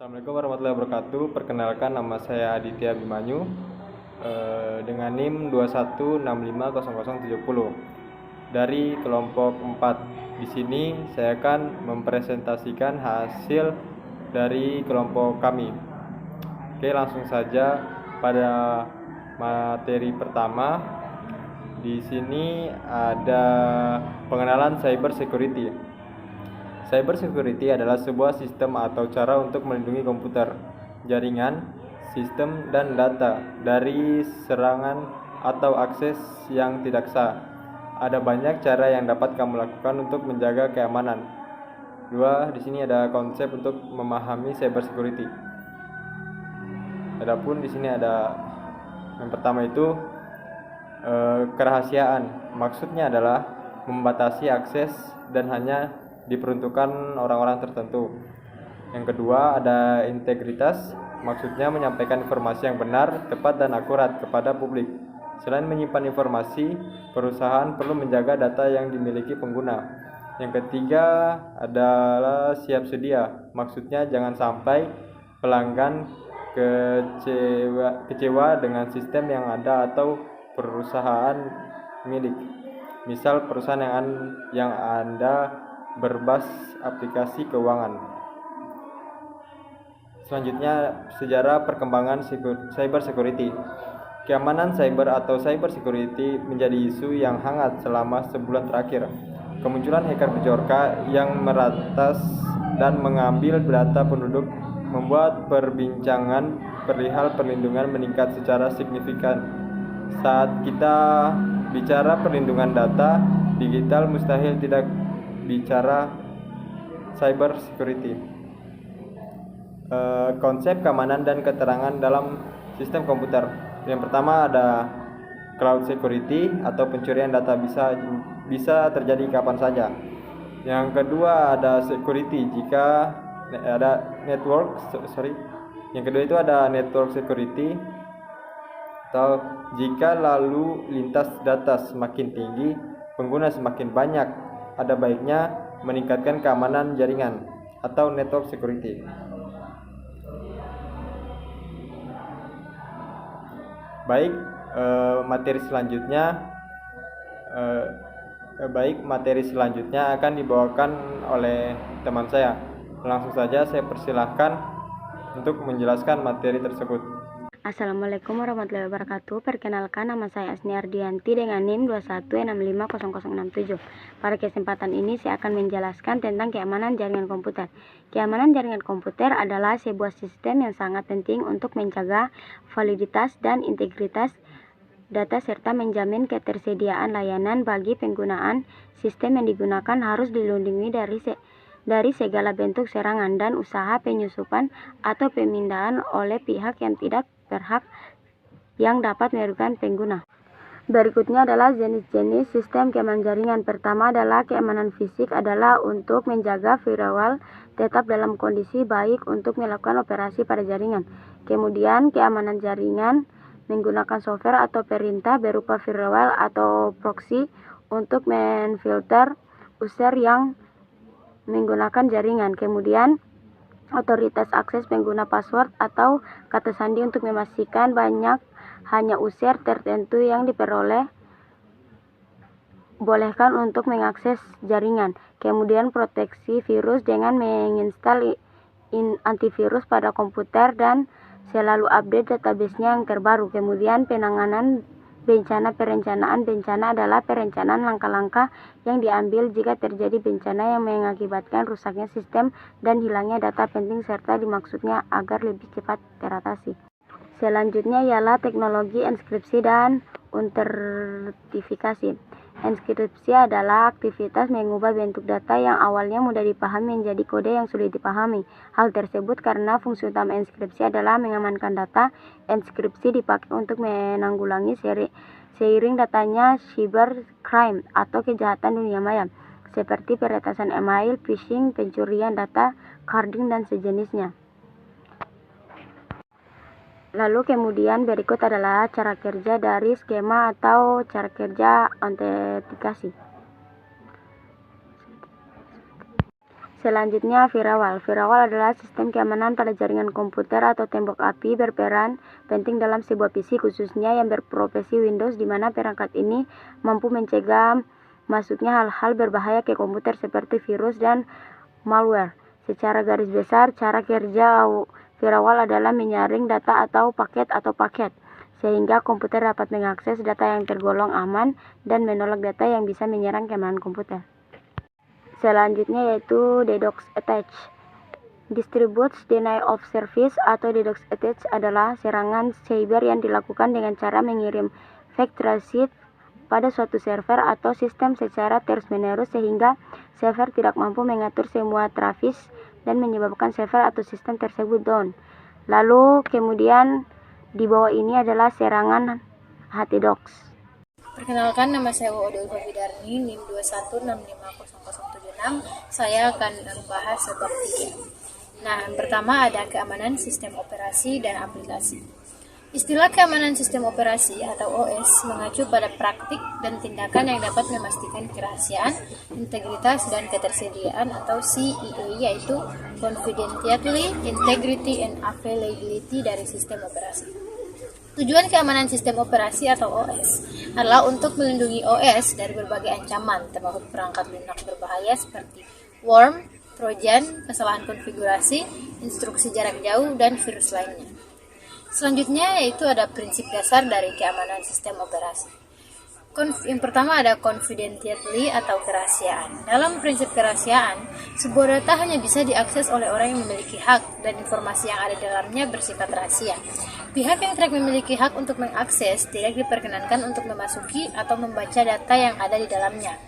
Assalamualaikum warahmatullahi wabarakatuh. Perkenalkan, nama saya Aditya Abimanyu dengan NIM 21650070 dari kelompok 4. Di sini saya akan mempresentasikan hasil dari kelompok kami. Oke, langsung saja pada materi pertama. Di sini ada pengenalan cyber security. Cyber security adalah sebuah sistem atau cara untuk melindungi komputer, jaringan, sistem, dan data dari serangan atau akses yang tidak sah. Ada banyak cara yang dapat kamu lakukan untuk menjaga keamanan. Di sini ada konsep untuk memahami cyber security. Adapun di sini ada yang pertama itu kerahasiaan. Maksudnya adalah membatasi akses dan hanya diperuntukkan orang-orang tertentu. Yang kedua ada integritas, maksudnya menyampaikan informasi yang benar, tepat, dan akurat kepada publik. Selain menyimpan informasi, perusahaan perlu menjaga data yang dimiliki pengguna. Yang ketiga adalah siap sedia, maksudnya jangan sampai pelanggan kecewa dengan sistem yang ada atau perusahaan milik. Misal perusahaan yang Anda berbasis aplikasi keuangan. Selanjutnya, sejarah perkembangan cyber security. Keamanan cyber atau cyber security menjadi isu yang hangat selama sebulan terakhir. Kemunculan hacker Bjorka yang meratas dan mengambil data penduduk membuat perbincangan perihal perlindungan meningkat secara signifikan. Saat kita bicara perlindungan data digital, mustahil tidak bicara cyber security. Konsep keamanan dan keterangan dalam sistem komputer. Yang pertama ada cloud security atau pencurian data bisa terjadi kapan saja. Yang kedua ada security jika ada Yang kedua itu ada network security atau jika lalu lintas data semakin tinggi, pengguna semakin banyak, ada baiknya meningkatkan keamanan jaringan atau network security. Materi selanjutnya akan dibawakan oleh teman saya. Langsung saja saya persilahkan untuk menjelaskan materi tersebut. Assalamualaikum warahmatullahi wabarakatuh. Perkenalkan, nama saya Asni Ardianti dengan NIM 21650067. Pada kesempatan ini saya akan menjelaskan tentang keamanan jaringan komputer. Keamanan jaringan komputer adalah sebuah sistem yang sangat penting untuk menjaga validitas dan integritas data serta menjamin ketersediaan layanan bagi penggunaan. Sistem yang digunakan harus dilindungi dari segala bentuk serangan dan usaha penyusupan atau pemindahan oleh pihak yang tidak berhak yang dapat merugikan pengguna. Berikutnya adalah jenis-jenis sistem keamanan jaringan. Pertama adalah keamanan fisik, adalah untuk menjaga firewall tetap dalam kondisi baik untuk melakukan operasi pada jaringan. Kemudian keamanan jaringan menggunakan software atau perintah berupa firewall atau proxy untuk memfilter user yang menggunakan jaringan. Kemudian otoritas akses pengguna, password atau kata sandi untuk memastikan hanya user tertentu yang bolehkan untuk mengakses jaringan. Kemudian proteksi virus dengan menginstal antivirus pada komputer dan selalu update database-nya yang terbaru. Kemudian penanganan perencanaan bencana adalah perencanaan langkah-langkah yang diambil jika terjadi bencana yang mengakibatkan rusaknya sistem dan hilangnya data penting serta dimaksudnya agar lebih cepat teratasi. Selanjutnya ialah teknologi enskripsi dan autentifikasi. Enskripsi adalah aktivitas mengubah bentuk data yang awalnya mudah dipahami menjadi kode yang sulit dipahami. Hal tersebut karena fungsi utama enskripsi adalah mengamankan data. Enskripsi dipakai untuk menanggulangi seiring datanya cybercrime atau kejahatan dunia maya, seperti peretasan email, phishing, pencurian data, carding, dan sejenisnya. Lalu kemudian berikut adalah cara kerja dari skema atau cara kerja autentikasi. Selanjutnya, firewall. Firewall adalah sistem keamanan pada jaringan komputer atau tembok api berperan penting dalam sebuah PC, khususnya yang berprofesi Windows, di mana perangkat ini mampu mencegah masuknya hal-hal berbahaya ke komputer seperti virus dan malware. Secara garis besar, cara kerja firewall adalah menyaring data atau paket, sehingga komputer dapat mengakses data yang tergolong aman dan menolak data yang bisa menyerang keamanan komputer. Selanjutnya yaitu DDoS attack. Distributed Denial of Service atau DDoS attack adalah serangan cyber yang dilakukan dengan cara mengirim fake traffic pada suatu server atau sistem secara terus-menerus sehingga server tidak mampu mengatur semua traffic dan menyebabkan server atau sistem tersebut down. Lalu kemudian di bawah ini adalah serangan HTDocs. Perkenalkan, nama saya Wode Ulfafidarni, NIM 216500076. Saya akan membahas sebab 3. Nah, yang pertama ada keamanan sistem operasi dan aplikasi. Istilah keamanan sistem operasi atau OS mengacu pada praktik dan tindakan yang dapat memastikan kerahasiaan, integritas, dan ketersediaan atau CEA, yaitu confidentiality, integrity, and availability dari sistem operasi. Tujuan keamanan sistem operasi atau OS adalah untuk melindungi OS dari berbagai ancaman, termasuk perangkat lunak berbahaya seperti worm, trojan, kesalahan konfigurasi, instruksi jarak jauh, dan virus lainnya. Selanjutnya yaitu ada prinsip dasar dari keamanan sistem operasi. Yang pertama ada confidentiality atau kerahasiaan. Dalam prinsip kerahasiaan, sebuah data hanya bisa diakses oleh orang yang memiliki hak dan informasi yang ada di dalamnya bersifat rahasia. Pihak yang tidak memiliki hak untuk mengakses tidak diperkenankan untuk memasuki atau membaca data yang ada di dalamnya.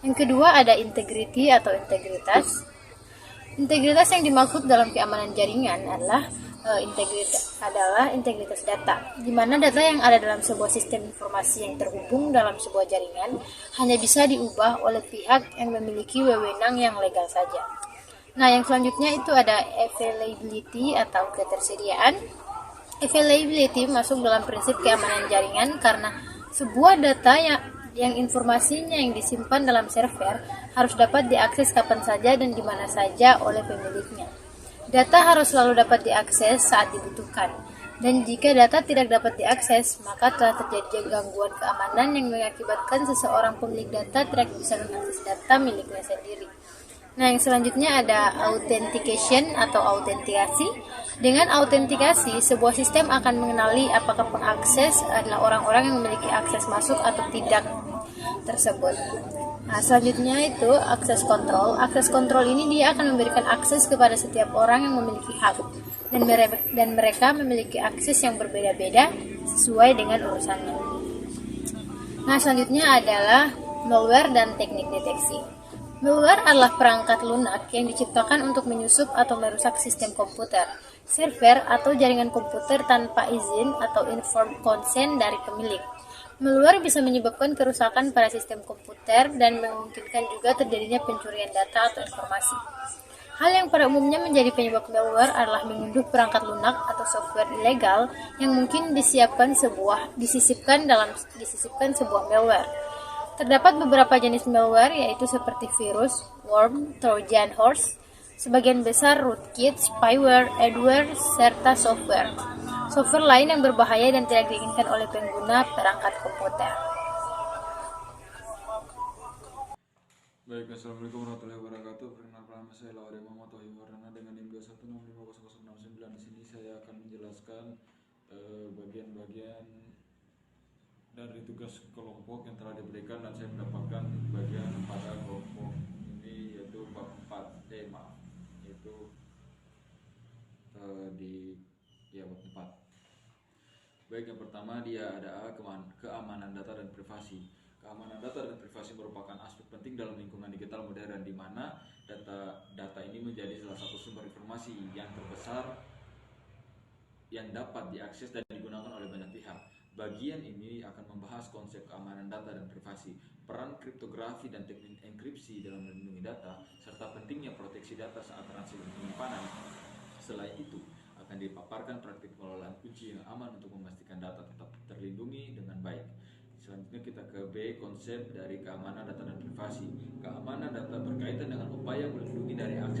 Yang kedua ada integrity atau integritas. Integritas yang dimaksud dalam keamanan jaringan adalah integritas data, di mana data yang ada dalam sebuah sistem informasi yang terhubung dalam sebuah jaringan hanya bisa diubah oleh pihak yang memiliki wewenang yang legal saja. Nah, yang selanjutnya itu ada availability atau ketersediaan. Availability masuk dalam prinsip keamanan jaringan karena sebuah data yang informasinya yang disimpan dalam server harus dapat diakses kapan saja dan di mana saja oleh pemiliknya. Data harus selalu dapat diakses saat dibutuhkan, dan jika data tidak dapat diakses, maka telah terjadi gangguan keamanan yang mengakibatkan seseorang pemilik data tidak bisa mengakses data miliknya sendiri. Nah, yang selanjutnya ada authentication atau autentikasi. Dengan autentikasi, sebuah sistem akan mengenali apakah pengakses adalah orang-orang yang memiliki akses masuk atau tidak tersebut. Nah, selanjutnya itu akses kontrol. Akses kontrol ini dia akan memberikan akses kepada setiap orang yang memiliki hak, dan mereka memiliki akses yang berbeda-beda sesuai dengan urusannya. Nah, selanjutnya adalah malware dan teknik deteksi. Malware adalah perangkat lunak yang diciptakan untuk menyusup atau merusak sistem komputer, server, atau jaringan komputer tanpa izin atau informed consent dari pemilik. Malware bisa menyebabkan kerusakan pada sistem komputer dan memungkinkan juga terjadinya pencurian data atau informasi. Hal yang pada umumnya menjadi penyebab malware adalah mengunduh perangkat lunak atau software ilegal yang mungkin disisipkan sebuah malware. Terdapat beberapa jenis malware yaitu seperti virus, worm, trojan horse, sebagian besar rootkit, spyware, adware, serta software lain yang berbahaya dan tidak diinginkan oleh pengguna perangkat komputer. Baik, assalamualaikum warahmatullahi wabarakatuh. Perkenalkan, nama saya Lawade Muhammad Wahyu Wardana dengan NIM 216500069. Di sini saya akan menjelaskan bagian-bagian dari tugas kelompok yang telah diberikan dan saya mendapatkan bagian pada kelompok ini yaitu bab 4 tema yaitu bab 4. Baik, yang pertama dia ada keamanan data dan privasi. Keamanan data dan privasi merupakan aspek penting dalam lingkungan digital modern di mana data ini menjadi salah satu sumber informasi yang terbesar yang dapat diakses dan digunakan oleh banyak pihak. Bagian ini akan membahas konsep keamanan data dan privasi, peran kriptografi dan teknik enkripsi dalam melindungi data, serta pentingnya proteksi data saat transaksi penyimpanan. Selain itu, akan dipaparkan praktik pengelolaan kunci yang aman untuk memastikan data tetap terlindungi dengan baik. Selanjutnya kita ke B, konsep dari keamanan data dan privasi. Keamanan data berkaitan dengan upaya melindungi dari akses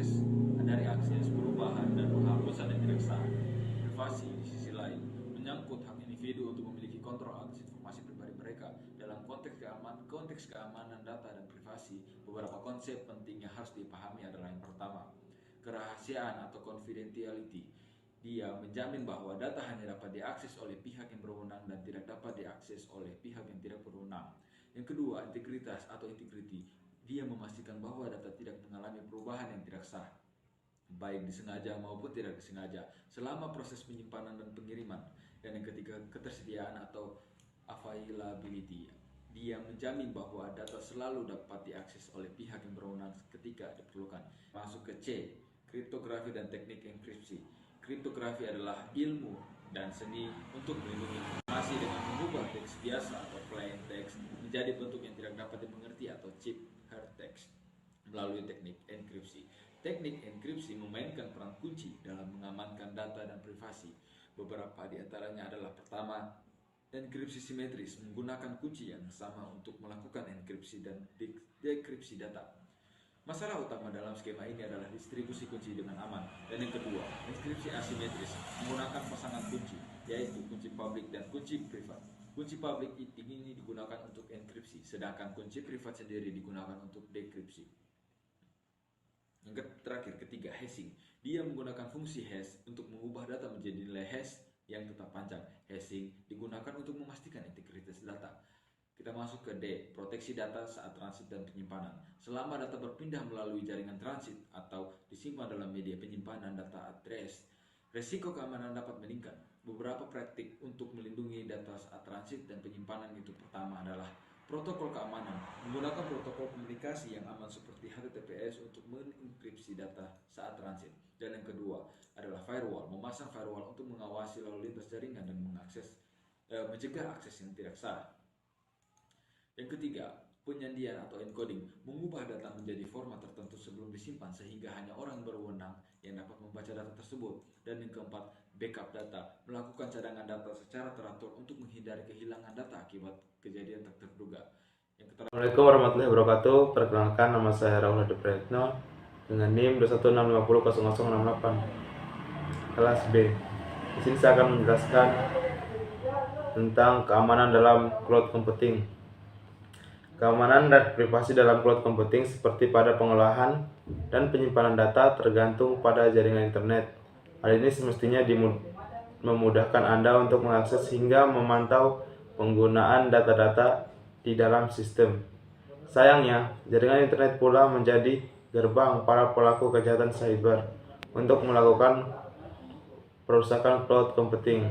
privasi di sisi lain menyangkut hak individu untuk memiliki kontrol atas informasi pribadi mereka. Dalam konteks keamanan data dan privasi, beberapa konsep penting yang harus dipahami adalah yang pertama, kerahasiaan atau confidentiality. Dia menjamin bahwa data hanya dapat diakses oleh pihak yang berwenang dan tidak dapat diakses oleh pihak yang tidak berwenang. Yang kedua, integritas atau integrity. Dia memastikan bahwa data tidak mengalami perubahan yang tidak sah, baik disengaja maupun tidak disengaja, selama proses penyimpanan dan pengiriman. Dan yang ketiga, ketersediaan atau availability. Dia menjamin bahwa data selalu dapat diakses oleh pihak yang berwenang ketika diperlukan. Masuk ke C, kriptografi dan teknik enkripsi. Kriptografi adalah ilmu dan seni untuk melindungi informasi dengan mengubah teks biasa atau plain text menjadi bentuk yang tidak dapat dimengerti atau ciphertext melalui teknik enkripsi. Teknik enkripsi memainkan peran kunci dalam mengamankan data dan privasi. Beberapa di antaranya adalah: pertama, enkripsi simetris menggunakan kunci yang sama untuk melakukan enkripsi dan dekripsi data. Masalah utama dalam skema ini adalah distribusi kunci dengan aman. Dan yang kedua, enkripsi asimetris menggunakan pasangan kunci, yaitu kunci publik dan kunci privat. Kunci publik ini digunakan untuk enkripsi, sedangkan kunci privat sendiri digunakan untuk dekripsi. Yang terakhir, ketiga, hashing. Dia menggunakan fungsi hash untuk mengubah data menjadi nilai hash yang tetap panjang. Hashing digunakan untuk memastikan integritas data. Kita masuk ke D, proteksi data saat transit dan penyimpanan. Selama data berpindah melalui jaringan transit atau disimpan dalam media penyimpanan data address, resiko keamanan dapat meningkat. Beberapa praktik untuk melindungi data saat transit dan penyimpanan itu: pertama adalah protokol keamanan, menggunakan protokol komunikasi yang aman seperti HTTPS untuk mengenkripsi data saat transit. Dan yang kedua adalah firewall, memasang firewall untuk mengawasi lalu lintas jaringan dan mencegah akses yang tidak sah. Yang ketiga, penyandian atau encoding, mengubah data menjadi format tertentu sebelum disimpan sehingga hanya orang berwenang yang dapat membaca data tersebut. Dan yang keempat, backup data, melakukan cadangan data secara teratur untuk menghindari kehilangan data akibat kejadian tak terduga. Assalamualaikum warahmatullahi wabarakatuh. Perkenalkan, nama saya Raul Hadi Prayitno dengan NIM 216500068 kelas B. Di sini saya akan menjelaskan tentang keamanan dalam cloud computing. Keamanan dan privasi dalam cloud computing seperti pada pengolahan dan penyimpanan data tergantung pada jaringan internet. Hal ini semestinya memudahkan Anda untuk mengakses hingga memantau penggunaan data-data di dalam sistem. Sayangnya, jaringan internet pula menjadi gerbang para pelaku kejahatan cyber untuk melakukan perusakan cloud computing.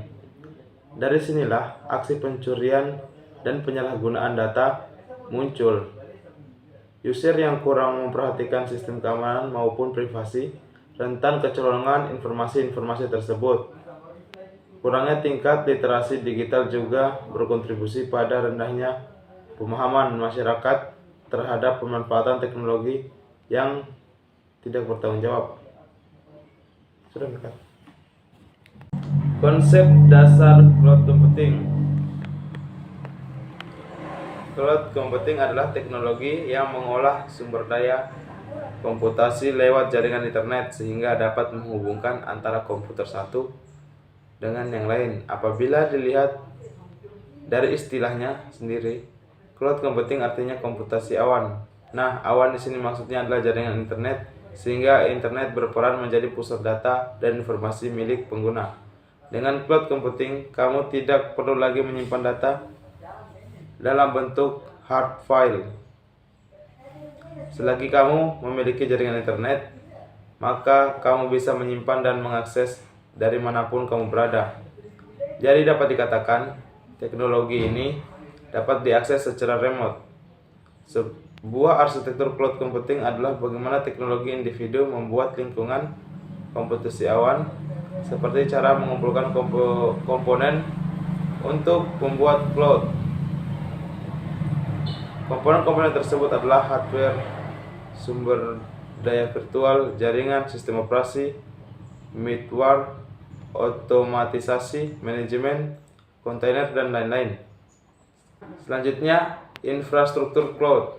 Dari sinilah aksi pencurian dan penyalahgunaan data muncul. User yang kurang memperhatikan sistem keamanan maupun privasi rentan kecolongan informasi-informasi tersebut. Kurangnya tingkat literasi digital juga berkontribusi pada rendahnya pemahaman masyarakat terhadap pemanfaatan teknologi yang tidak bertanggung jawab. Konsep dasar cloud computing. Cloud computing adalah teknologi yang mengolah sumber daya komputasi lewat jaringan internet sehingga dapat menghubungkan antara komputer satu dengan yang lain. Apabila dilihat dari istilahnya sendiri, cloud computing artinya komputasi awan. Nah, awan di sini maksudnya adalah jaringan internet, sehingga internet berperan menjadi pusat data dan informasi milik pengguna. Dengan cloud computing, kamu tidak perlu lagi menyimpan data dalam bentuk hard file. Selagi kamu memiliki jaringan internet, maka kamu bisa menyimpan dan mengakses dari manapun kamu berada. Jadi dapat dikatakan, teknologi ini dapat diakses secara remote. Sebuah arsitektur cloud computing adalah bagaimana teknologi individu membuat lingkungan komputasi awan, seperti cara mengumpulkan komponen untuk membuat cloud. Komponen-komponen tersebut adalah hardware, sumber daya virtual, jaringan, sistem operasi, middleware, otomatisasi, manajemen, kontainer, dan lain-lain. Selanjutnya, infrastruktur cloud.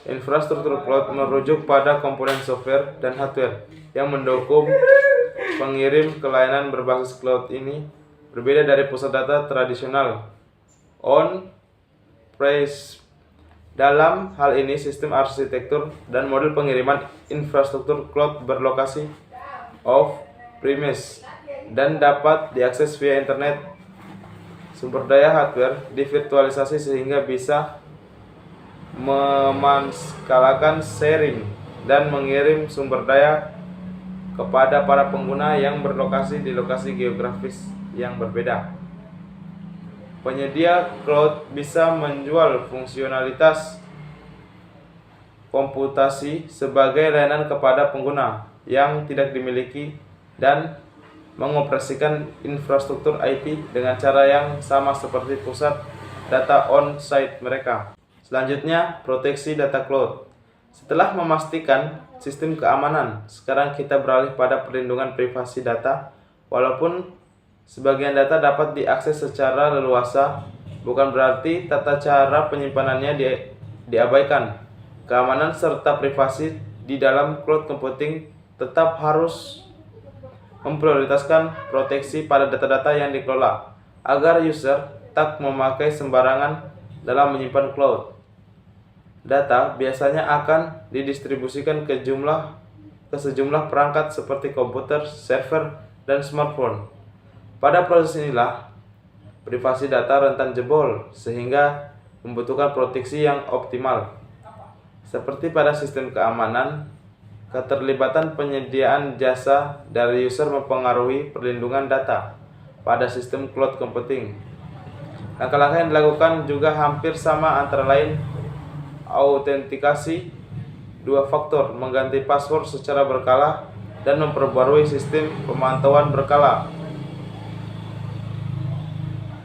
Infrastruktur cloud merujuk pada komponen software dan hardware yang mendukung pengirim ke layanan berbasis cloud ini berbeda dari pusat data tradisional on-premise. Dalam hal ini, sistem arsitektur dan model pengiriman infrastruktur cloud berlokasi off-premise dan dapat diakses via internet. Sumber daya hardware divirtualisasi sehingga bisa memaskalakan sharing dan mengirim sumber daya kepada para pengguna yang berlokasi di lokasi geografis yang berbeda. Penyedia cloud bisa menjual fungsionalitas komputasi sebagai layanan kepada pengguna yang tidak dimiliki dan mengoperasikan infrastruktur IT dengan cara yang sama seperti pusat data on-site mereka. Selanjutnya, proteksi data cloud. Setelah memastikan sistem keamanan, sekarang kita beralih pada perlindungan privasi data. Walaupun sebagian data dapat diakses secara leluasa, bukan berarti tata cara penyimpanannya diabaikan. Keamanan serta privasi di dalam cloud computing tetap harus memprioritaskan proteksi pada data-data yang dikelola, agar user tak memakai sembarangan dalam menyimpan cloud. Data biasanya akan didistribusikan ke sejumlah perangkat seperti komputer, server, dan smartphone. Pada proses inilah privasi data rentan jebol sehingga membutuhkan proteksi yang optimal. Seperti pada sistem keamanan, keterlibatan penyediaan jasa dari user mempengaruhi perlindungan data pada sistem cloud computing. Langkah-langkah yang dilakukan juga hampir sama, antara lain autentikasi 2 faktor, mengganti password secara berkala, dan memperbarui sistem pemantauan berkala,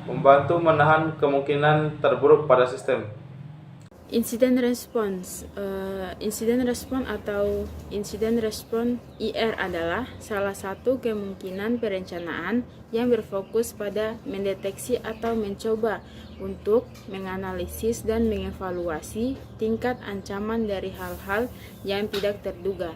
membantu menahan kemungkinan terburuk pada sistem. Incident response atau incident response IR adalah salah satu kemungkinan perencanaan yang berfokus pada mendeteksi atau mencoba untuk menganalisis dan mengevaluasi tingkat ancaman dari hal-hal yang tidak terduga.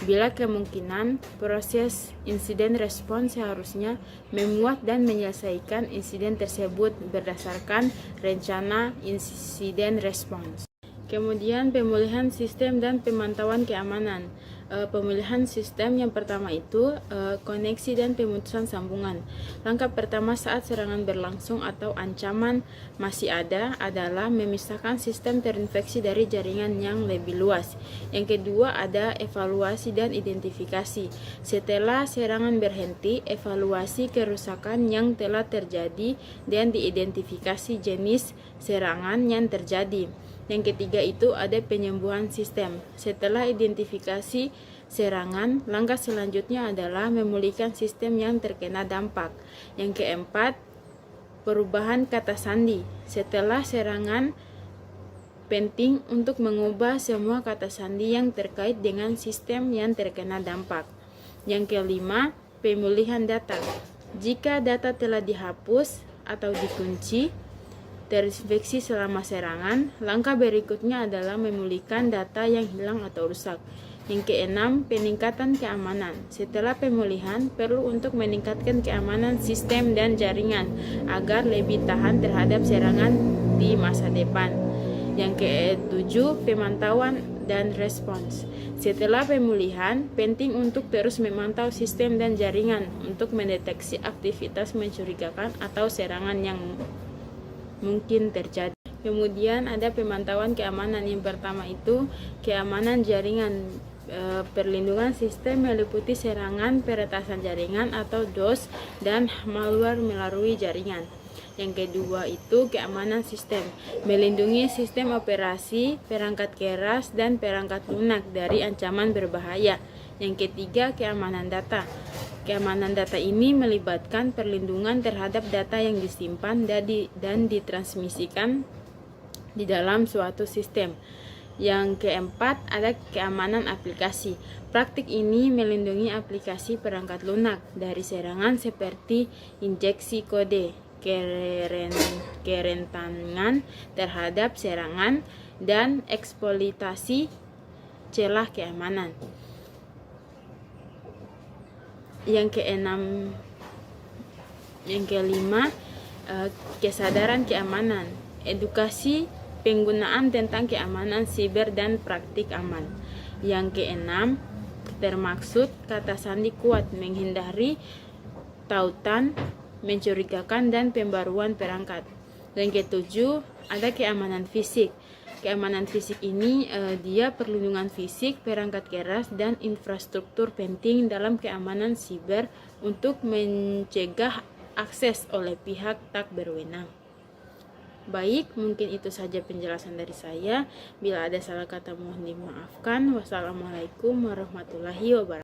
Bila kemungkinan, proses insiden response seharusnya memuat dan menyelesaikan insiden tersebut berdasarkan rencana insiden response. Kemudian pemulihan sistem dan pemantauan keamanan. Pemulihan sistem yang pertama itu koneksi dan pemutusan sambungan. Langkah pertama saat serangan berlangsung atau ancaman masih ada adalah memisahkan sistem terinfeksi dari jaringan yang lebih luas. Yang kedua ada evaluasi dan identifikasi. Setelah serangan berhenti, evaluasi kerusakan yang telah terjadi dan diidentifikasi jenis serangan yang terjadi. Yang ketiga itu ada penyembuhan sistem. Setelah identifikasi serangan, langkah selanjutnya adalah memulihkan sistem yang terkena dampak. Yang keempat, perubahan kata sandi. Setelah serangan, penting untuk mengubah semua kata sandi yang terkait dengan sistem yang terkena dampak. Yang kelima, pemulihan data. Jika data telah dihapus atau dikunci, terinfeksi selama serangan, langkah berikutnya adalah memulihkan data yang hilang atau rusak. Yang keenam, peningkatan keamanan. Setelah pemulihan, perlu untuk meningkatkan keamanan sistem dan jaringan agar lebih tahan terhadap serangan di masa depan. Yang ketujuh, pemantauan dan respons. Setelah pemulihan, penting untuk terus memantau sistem dan jaringan untuk mendeteksi aktivitas mencurigakan atau serangan yang mungkin terjadi. Kemudian ada pemantauan keamanan. Yang pertama itu keamanan jaringan. Perlindungan sistem meliputi serangan peretasan jaringan atau DOS dan malware melalui jaringan. Yang kedua itu keamanan sistem, melindungi sistem operasi, perangkat keras, dan perangkat lunak dari ancaman berbahaya. Yang ketiga, keamanan data. Keamanan data ini melibatkan perlindungan terhadap data yang disimpan dan ditransmisikan di dalam suatu sistem. Yang keempat, ada keamanan aplikasi. Praktik ini melindungi aplikasi perangkat lunak dari serangan seperti injeksi kode, kerentanan terhadap serangan, dan eksploitasi celah keamanan. Yang kelima, kesadaran keamanan, edukasi penggunaan tentang keamanan siber dan praktik aman. Yang keenam, termaksud kata sandi kuat, menghindari tautan mencurigakan dan pembaruan perangkat. Yang ketujuh, ada keamanan fisik. Keamanan fisik ini dia perlindungan fisik, perangkat keras, dan infrastruktur penting dalam keamanan siber untuk mencegah akses oleh pihak tak berwenang. Baik, mungkin itu saja penjelasan dari saya. Bila ada salah kata mohon dimaafkan. Wassalamualaikum warahmatullahi wabarakatuh.